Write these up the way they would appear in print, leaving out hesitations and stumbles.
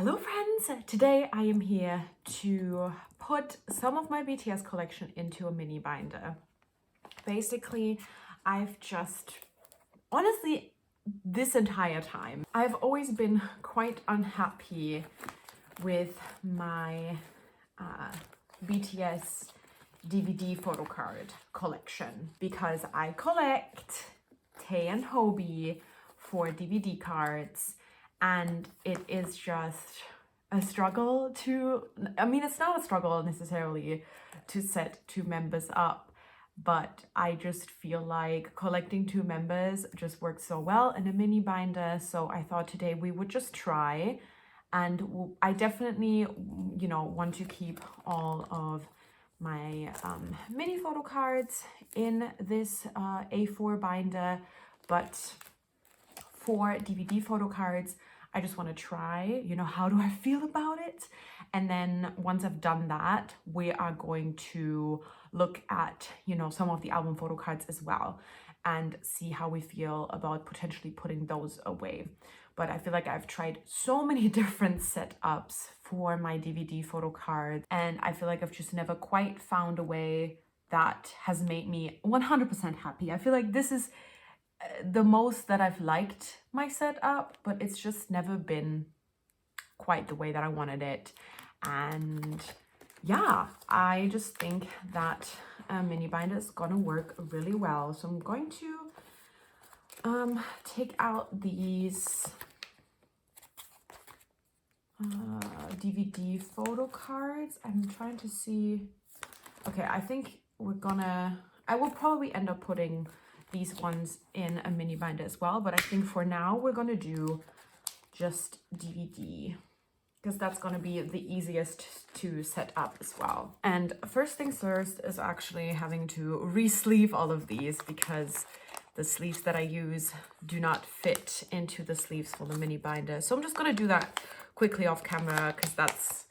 Hello friends! Today I am here to put some of my BTS collection into a mini binder. Basically, honestly, this entire time, I've always been quite unhappy with my BTS DVD photocard collection because I collect Tae and Hobi for DVD cards, and it is just a struggle it's not a struggle necessarily to set two members up, but I just feel like collecting two members just works so well in a mini binder. So I thought today we would just try, and I definitely, want to keep all of my mini photo cards in this A4 binder, but for DVD photo cards, I just want to try, how do I feel about it? And then once I've done that, we are going to look at, some of the album photo cards as well and see how we feel about potentially putting those away. But I feel like I've tried so many different setups for my DVD photo cards, and I feel like I've just never quite found a way that has made me 100% happy. I feel like this is the most that I've liked my setup, but it's just never been quite the way that I wanted it. And yeah, I just think that a mini binder is gonna work really well. So I'm going to take out these DVD photo cards. I'm trying to see. Okay, I think I will probably end up putting these ones in a mini binder as well, but I think for now we're gonna do just DVD because that's gonna be the easiest to set up as well. And first things first is actually having to re-sleeve all of these because the sleeves that I use do not fit into the sleeves for the mini binder. So I'm just gonna do that quickly off camera because that's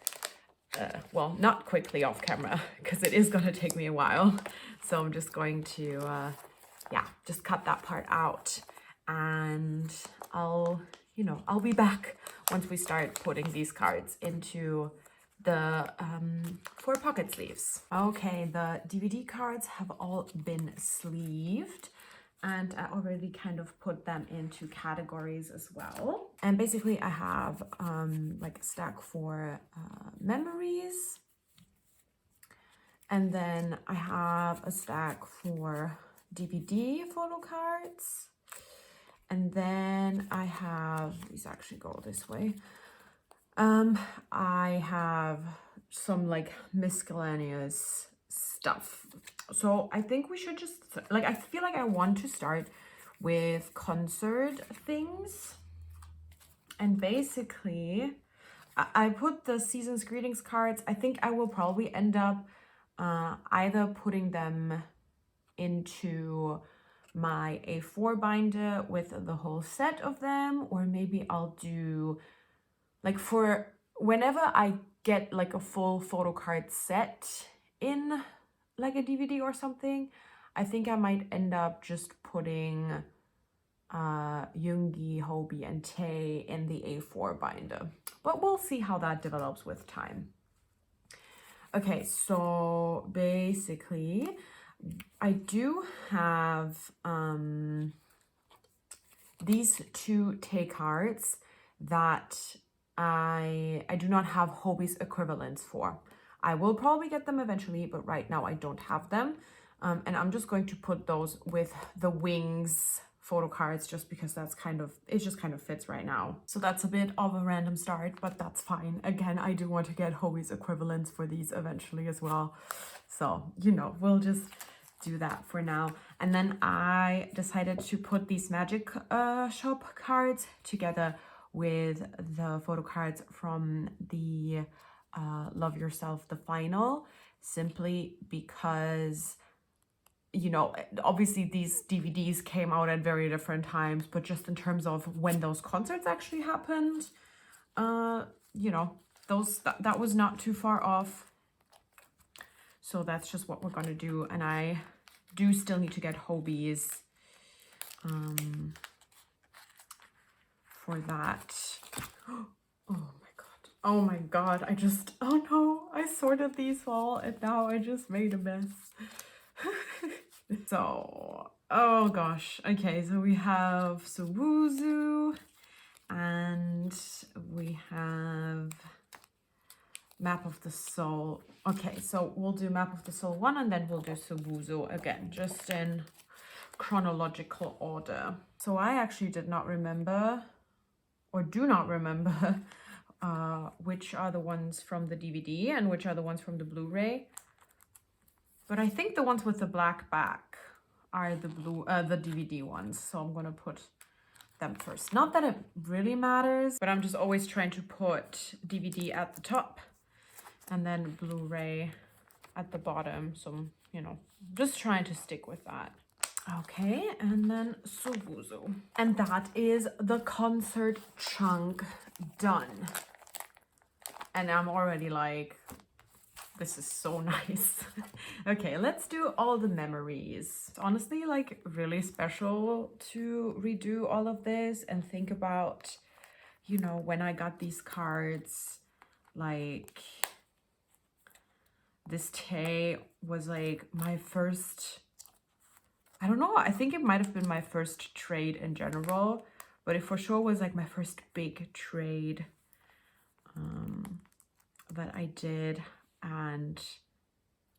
well, not quickly off camera because it is gonna take me a while. So I'm just going to just cut that part out, and I'll be back once we start putting these cards into the 4 pocket sleeves. Okay, the DVD cards have all been sleeved, and I already kind of put them into categories as well. And basically I have like a stack for memories, and then I have a stack for DVD photo cards, and then I have, these actually go this way, I have some like miscellaneous stuff. So I think we should just, I feel like I want to start with concert things. And basically I put the season's greetings cards. I think I will probably end up either putting them into my A4 binder with the whole set of them, or maybe I'll do like, for whenever I get like a full photo card set in like a DVD or something, I think I might end up just putting Yoongi, Hobi, and Tae in the A4 binder, but we'll see how that develops with time. Okay, so basically I do have these 2 Tae cards that I do not have Hobi's equivalents for. I will probably get them eventually, but right now I don't have them. And I'm just going to put those with the Wings photo cards just because it just kind of fits right now. So that's a bit of a random start, but that's fine. Again, I do want to get Hobi's equivalents for these eventually as well. So, we'll just do that for now. And then I decided to put these Magic Shop cards together with the photo cards from the Love Yourself, the final, simply because, obviously these DVDs came out at very different times, but just in terms of when those concerts actually happened, that was not too far off. So that's just what we're gonna do. And I do still need to get Hobi's for that. Oh my god. Oh my god, oh no, I sorted these all and now I just made a mess. So, oh gosh. Okay, so we have Suwuzu and we have Map of the Soul. Okay, so we'll do Map of the Soul 1 and then we'll do Suwuzu again, just in chronological order. So I actually did not remember, or do not remember, which are the ones from the DVD and which are the ones from the Blu-ray. But I think the ones with the black back are the DVD ones. So I'm gonna put them first. Not that it really matters, but I'm just always trying to put DVD at the top and then Blu-ray at the bottom. So, you know, just trying to stick with that. Okay, and then Suwuzu. And that is the concert chunk done. And I'm already like, this is so nice. Okay, let's do all the memories. It's honestly like really special to redo all of this and think about, you know, when I got these cards, like this Tae was like my first, I don't know, I think it might have been my first trade in general, but it for sure was like my first big trade that I did. And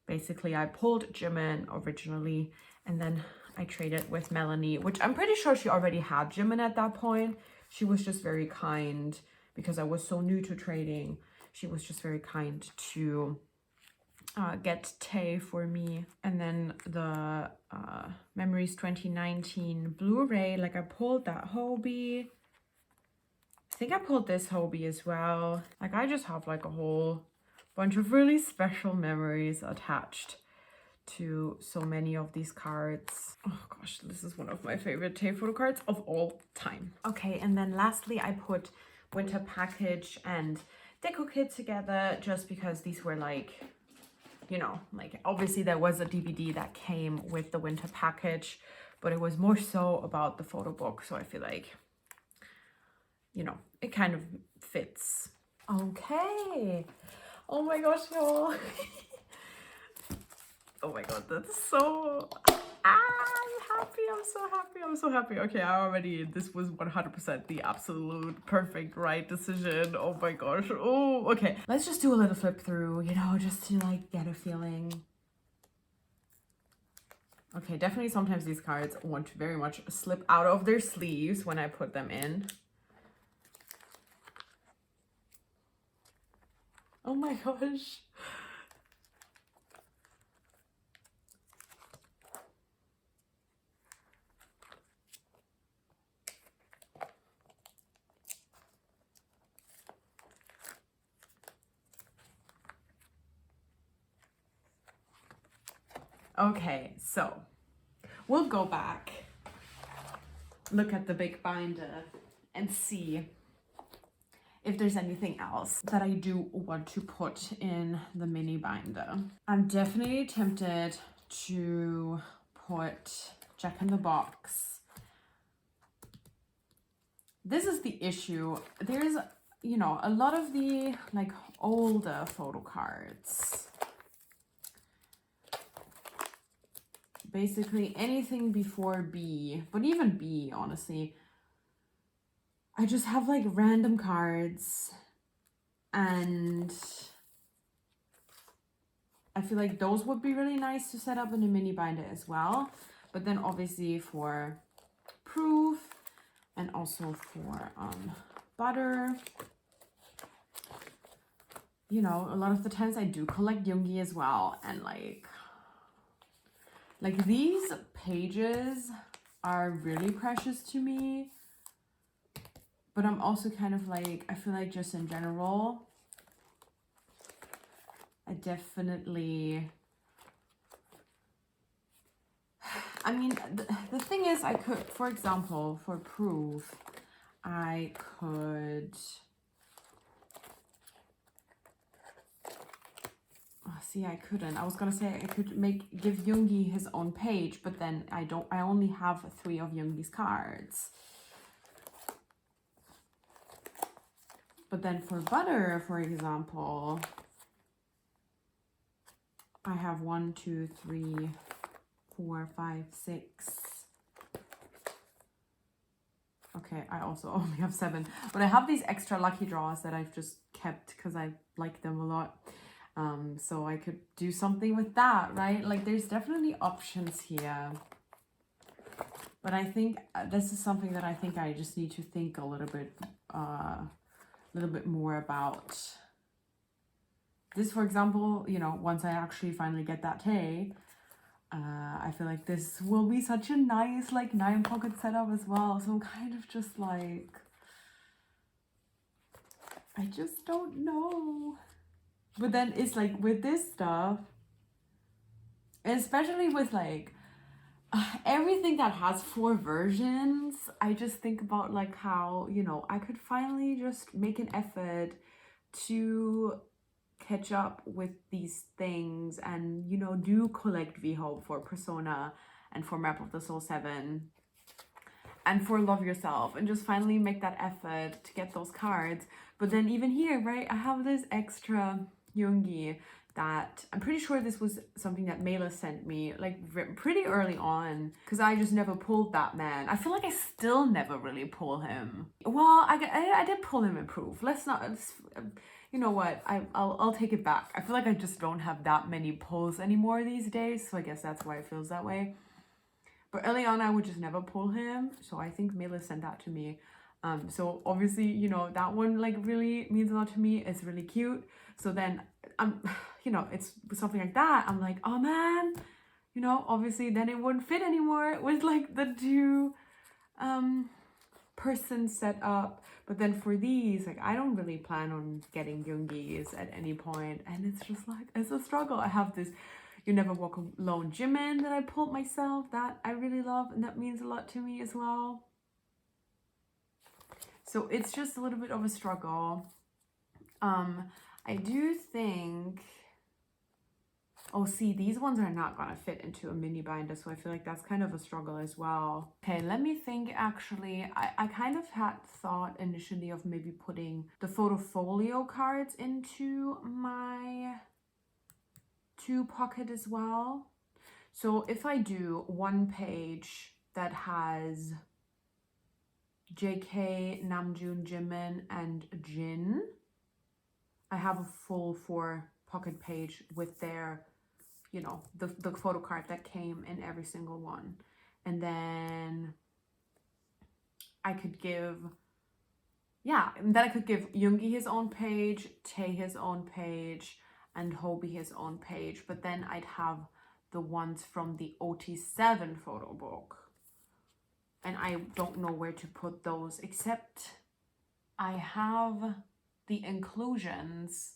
basically I pulled Jimin originally and then I traded with Melanie, which I'm pretty sure she already had Jimin at that point. She was just very kind because I was so new to trading. She was just very kind to get Tae for me. And then the Memories 2019 Blu-ray, like I pulled that hobi. I think I pulled this hobi as well. Like I just have like a whole bunch of really special memories attached to so many of these cards. Oh gosh, this is one of my favorite Tae photo cards of all time. Okay, and then lastly I put Winter Package and Deco Kit together just because these were like, you know, like obviously there was a DVD that came with the Winter Package, but it was more so about the photo book. So I feel like, you know, it kind of fits. Okay. Oh my gosh, y'all. Oh my god, that's so... I'm happy, I'm so happy, I'm so happy. Okay, this was 100% the absolute perfect right decision. Oh my gosh, oh, okay. Let's just do a little flip through, you know, just to like get a feeling. Okay, definitely sometimes these cards want to very much slip out of their sleeves when I put them in. Oh my gosh. Okay, so we'll go back, look at the big binder and see if there's anything else that I do want to put in the mini binder. I'm definitely tempted to put Jack in the Box. This is the issue. There's, you know, a lot of the like older photo cards. Basically anything before B, but even B, honestly, I just have like random cards and I feel like those would be really nice to set up in a mini binder as well. But then obviously for proof and also for butter, you know, a lot of the times I do collect Yoongi as well, and like these pages are really precious to me, but I'm also kind of like, I feel like just in general, I definitely, I mean, the thing is, I could, for example, for proof, I could, see, I couldn't. I was gonna say I could give Yoongi his own page, but then I only have 3 of Yoongi's cards. But then for butter, for example, I have 1, 2, 3, 4, 5, 6. Okay, I also only have 7. But I have these extra lucky draws that I've just kept because I like them a lot. So I could do something with that, right? Like there's definitely options here. But I think this is something that I think I just need to think a little bit more about. This, for example, you know, once I actually finally get that tae, I feel like this will be such a nice like 9 pocket setup as well. So I'm kind of just like, I just don't know. But then it's like with this stuff, especially with like everything that has 4 versions, I just think about like how, you know, I could finally just make an effort to catch up with these things and, you know, do collect VHope for Persona and for Map of the Soul 7 and for Love Yourself, and just finally make that effort to get those cards. But then even here, right, I have this extra Yoongi that I'm pretty sure this was something that Mela sent me like pretty early on, because I just never pulled that man. I feel like I still never really pull him. Well, I did pull him in proof. Let's not, you know what, I'll take it back. I feel like I just don't have that many pulls anymore these days, so I guess that's why it feels that way. But early on, I would just never pull him, so I think Mela sent that to me. So obviously, you know, that one like really means a lot to me. It's really cute. So then you know, it's something like that. I'm like, oh man, you know, obviously then it wouldn't fit anymore with like the 2 person setup. But then for these, like, I don't really plan on getting Yoongis at any point, and it's just like, it's a struggle. I have this You Never Walk Alone Jimin that I pulled myself, that I really love, and that means a lot to me as well. So it's just a little bit of a struggle. I do think, oh, see, these ones are not gonna fit into a mini binder, so I feel like that's kind of a struggle as well. Okay, let me think. Actually, I kind of had thought initially of maybe putting the photofolio cards into my 2 pocket as well. So if I do 1 page that has JK, Namjoon, Jimin, and Jin, I have a full 4 pocket page with their, you know, the photo card that came in every single one. And then I could give, yeah, and then I could give Yoongi his own page, Tae his own page, and Hobi his own page. But then I'd have the ones from the OT7 photo book. And I don't know where to put those, except I have the inclusions,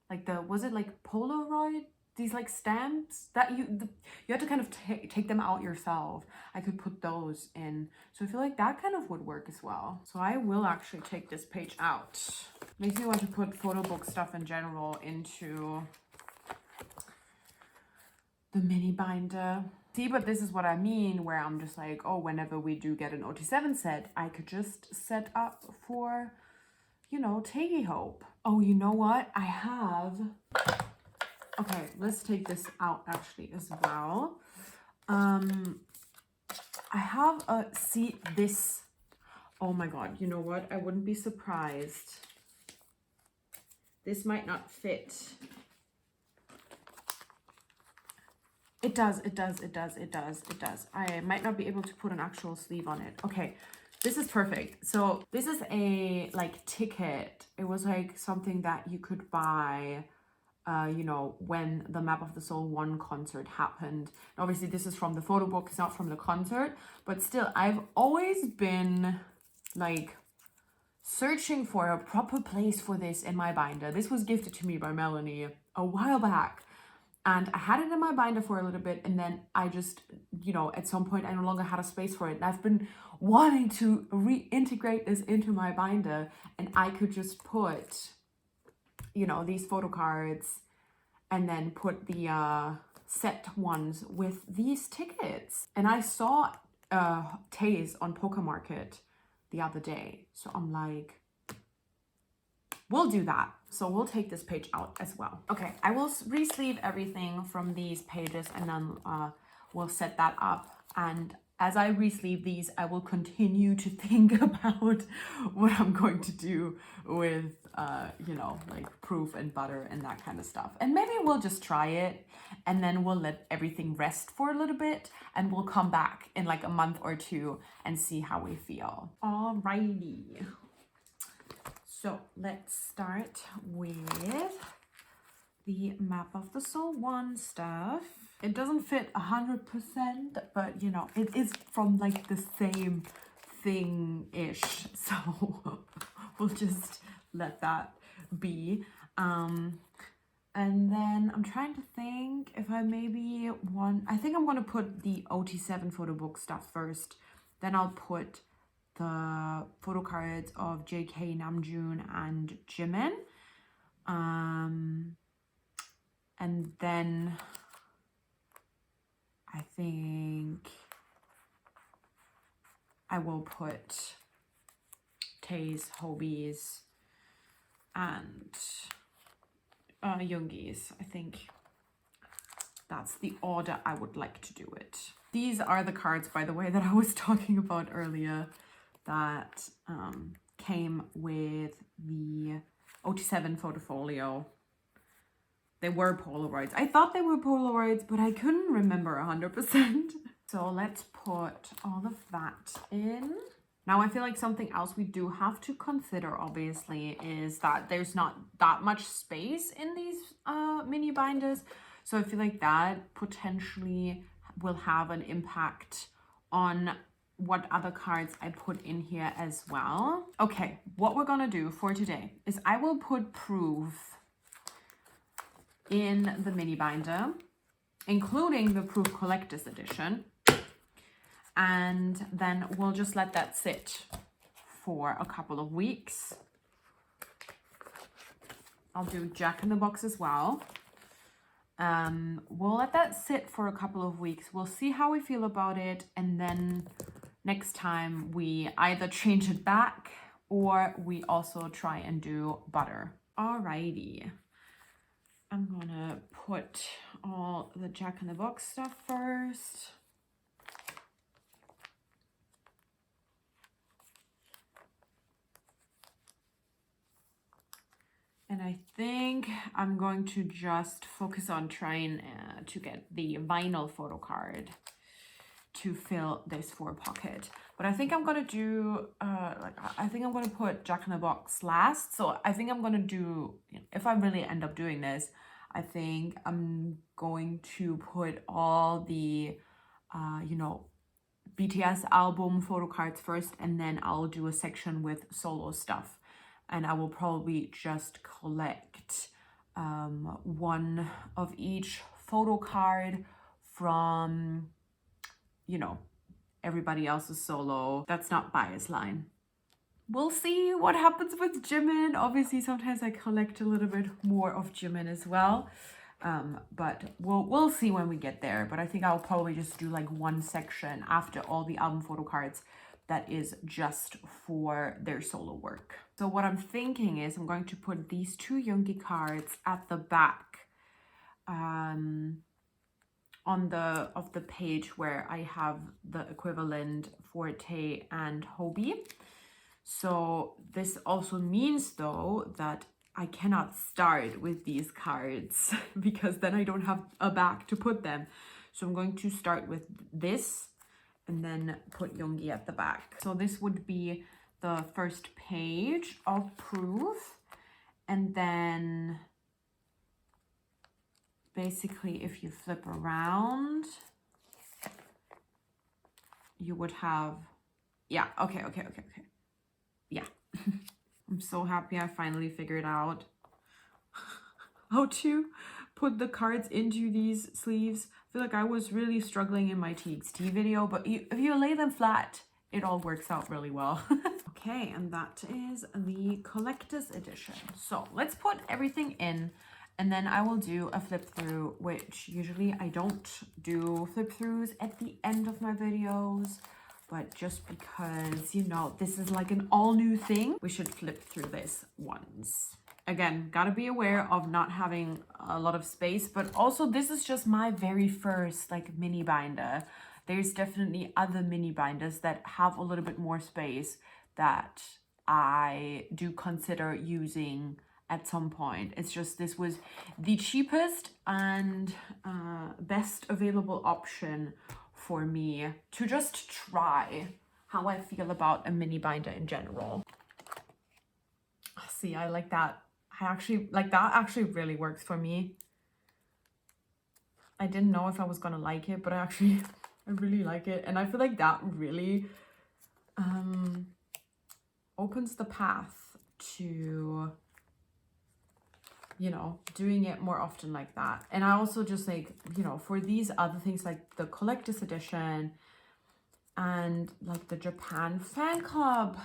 like the, was it like Polaroid? These like stamps that you have to kind of take them out yourself. I could put those in. So I feel like that kind of would work as well. So I will actually take this page out. Makes me want to put photo book stuff in general into the mini binder. See, but this is what I mean, where I'm just like, oh, whenever we do get an OT7 set, I could just set up for, you know, VHope. Oh, you know what? I have... Okay, let's take this out actually as well. I have a, see this, oh my god, you know what? I wouldn't be surprised. This might not fit. It does, it does, it does, it does, it does. I might not be able to put an actual sleeve on it. Okay, this is perfect. So this is a like ticket. It was like something that you could buy, you know, when the Map of the Soul 1 concert happened. And obviously this is from the photo book, it's not from the concert, but still I've always been like searching for a proper place for this in my binder. This was gifted to me by Melanie a while back, and I had it in my binder for a little bit, and then I just, you know, at some point I no longer had a space for it, and I've been wanting to reintegrate this into my binder, and I could just put, you know, these photo cards and then put the set ones with these tickets. And I saw Tae's on Poker Market the other day, so I'm like, we'll do that. So we'll take this page out as well. Okay, I will re-sleeve everything from these pages, and then we'll set that up. And as I re-sleeve these, I will continue to think about what I'm going to do with, you know, like proof and butter and that kind of stuff. And maybe we'll just try it, and then we'll let everything rest for a little bit, and we'll come back in like a month or two and see how we feel. Alrighty. So let's start with the Map of the Soul 1 stuff. It doesn't fit 100%, but you know, it is from like the same thing-ish. So we'll just let that be. And then I'm trying to think if I maybe want, I think I'm going to put the OT7 photo book stuff first. Then I'll put the photo cards of JK, Namjoon, and Jimin. And then I think I will put Tae's, Hobi's, and Yoongi's. I think that's the order I would like to do it. These are the cards, by the way, that I was talking about earlier that came with the OT7 photofolio. They were Polaroids. I thought they were Polaroids, but I couldn't remember 100%. So let's put all of that in. Now I feel like something else we do have to consider, obviously, is that there's not that much space in these mini binders. So I feel like that potentially will have an impact on what other cards I put in here as well. Okay, what we're gonna do for today is I will put proof in the mini binder, including the proof collector's edition, and then we'll just let that sit for a couple of weeks. I'll do Jack in the Box as well. We'll let that sit for a couple of weeks. We'll see how we feel about it, and then next time we either change it back or we also try and do butter. Alrighty. I'm gonna put all the Jack in the Box stuff first. And I think I'm going to just focus on trying to get the vinyl photo card to fill this 4 pocket. But I think I'm gonna do I think I'm gonna put Jack in the Box last. So I think I'm gonna do, if I really end up doing this, I think I'm going to put all the you know, BTS album photo cards first, and then I'll do a section with solo stuff, and I will probably just collect one of each photo card from, you know, everybody else's solo. That's not bias line. We'll see what happens with Jimin. Obviously, sometimes I collect a little bit more of Jimin as well. But we'll see when we get there. But I think I'll probably just do like one section after all the album photo cards that is just for their solo work. So what I'm thinking is I'm going to put these 2 Yoongi cards at the back of the page where I have the equivalent for Tae and Hobi. So this also means though that I cannot start with these cards because then I don't have a back to put them. So I'm going to start with this and then put Yoongi at the back. So this would be the first page of proof, and then basically if you flip around you would have, yeah, okay. Yeah. I'm so happy I finally figured out how to put the cards into these sleeves. I feel like I was really struggling in my TXT video, but if you lay them flat, it all works out really well. Okay, and that is the collector's edition. So let's put everything in, and then I will do a flip through, which usually I don't do flip throughs at the end of my videos. But just because, you know, this is like an all new thing, we should flip through this once. again, gotta be aware of not having a lot of space, but also this is just my very first like mini binder. There's definitely other mini binders that have a little bit more space that I do consider using at some point. It's just this was the cheapest and best available option for me to just try how I feel about a mini binder in general. See, I like that. I actually like that. Actually really works for me. I didn't know if I was gonna like it, but I really like it, and I feel like that really opens the path to, you know, doing it more often like that. And I also just like, you know, for these other things like the collector's edition and like the Japan fan club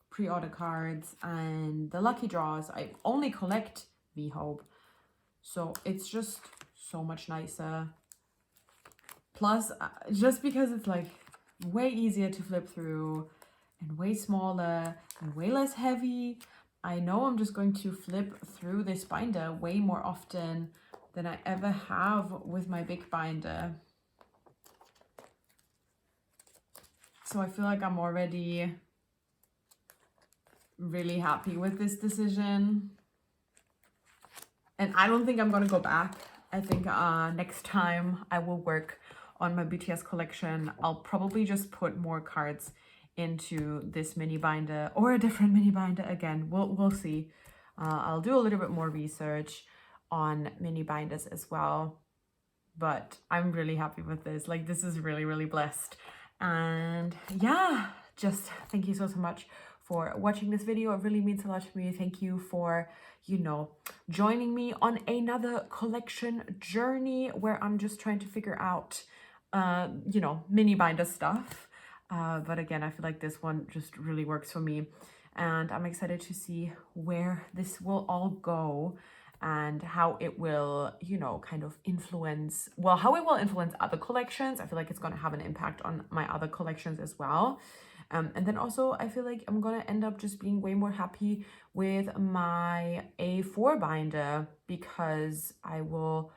pre-order cards and the lucky draws, I only collect VHope, so it's just so much nicer. Plus, just because it's like way easier to flip through and way smaller and way less heavy, I know I'm just going to flip through this binder way more often than I ever have with my big binder. So I feel like I'm already really happy with this decision. And I don't think I'm gonna go back. I think next time I will work on my BTS collection, I'll probably just put more cards into this mini binder or a different mini binder again. We'll see. I'll do a little bit more research on mini binders as well. But I'm really happy with this. Like, this is really, really blessed. And yeah, just thank you so much for watching this video. It really means a lot to me. Thank you for, you know, joining me on another collection journey where I'm just trying to figure out, you know, mini binder stuff. But again, I feel like this one just really works for me. And I'm excited to see where this will all go and how it will, you know, kind of influence, well, how it will influence other collections. I feel like it's going to have an impact on my other collections as well. And then also, I feel like I'm going to end up just being way more happy with my A4 binder because I will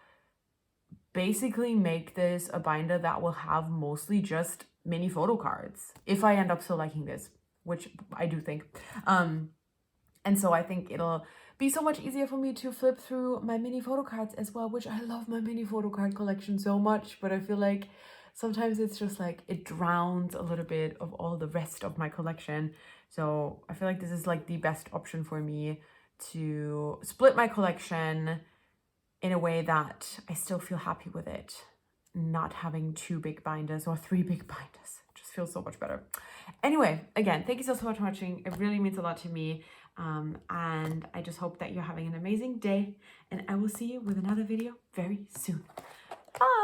basically make this a binder that will have mostly just mini photo cards if I end up still liking this, which I do think. And so I think it'll be so much easier for me to flip through my mini photo cards as well, which I love my mini photo card collection so much, but I feel like sometimes it's just like it drowns a little bit of all the rest of my collection. So I feel like this is like the best option for me to split my collection in a way that I still feel happy with it. Not having 2 big binders or 3 big binders. It just feels so much better. Anyway, again, thank you so much for watching. It really means a lot to me. And I just hope that you're having an amazing day. And I will see you with another video very soon. Bye!